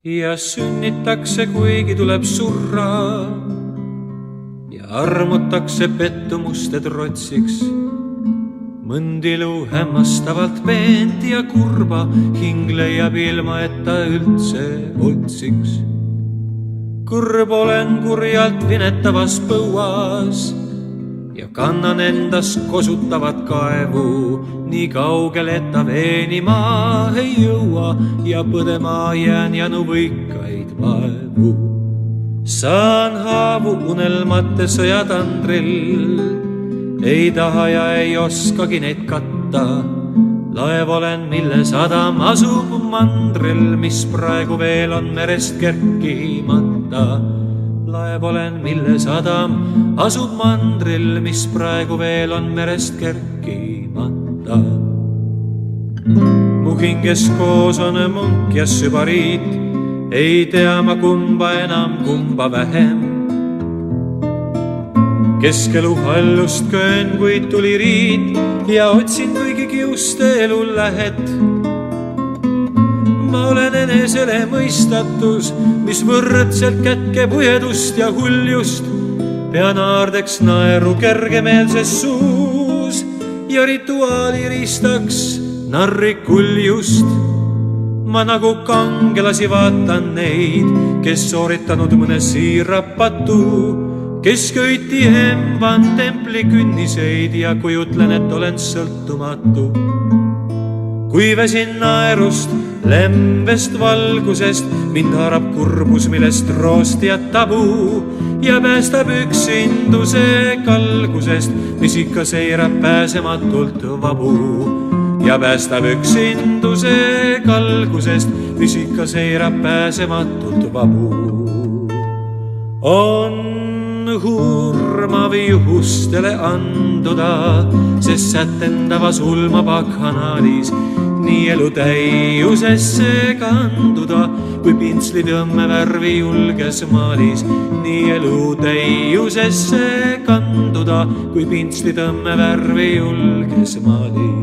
Ja sünnitakse, kuigi tuleb surra ja armutakse pettumuste trotsiks. Mõnd ilu hämmastavalt peent ja kurba hing leiab ilma, et ta üldse otsiks. Kurb olen kurjalt vinetavas põuas ja kannan endas kosutavat kaevu, nii kaugel, et ta veenima ei jõua ja põdema jään janu võikaid vaevu. Saan haavu unelmate sõjatandril, ei taha ja ei oskagi neid katta. Laev olen, mille sadam asub mandril, mis praegu veel on merest kerkimata. Laev olen, mille sadam asub mandril, mis praegu veel on merest kerkimata. Mu hinges koos on munk ja sübariit, ei tea ma kumba enam, kumba vähem. Keskelu hallust köön, kuid tuli riit ja otsin kuigi kiuste elu lähet. Ma olen enesele mõistatus, mis võrdselt kätkeb ujedust ja huljust. Pean aardeks naeru kergemeelses suus ja rituaali ristaks narrikuljust. Ma nagu kangelasi vaatan neid, kes sooritanud mõne siirapatu, kes köiti hemban templi künniseid ja kujutlen, et olen sõltumatu. Kui väsin naerust, lembest valgusest, mind haarab kurbus, millest roost ja tabu ja päästab üksinduse kalgusest, mis ikka seirab pääsematult vabu. Ja päästab üksinduse kalgusest, mis ikka seirab pääsematult vabu. On hurmav juhustele anduda, sest sätendavas ulmaba kanaalis nii elu täiusesse kanduda, kui pintsli tõmmevärvi julges maalis. Nii elu täiusesse kanduda, kui pintsli tõmmevärvi julges maalis.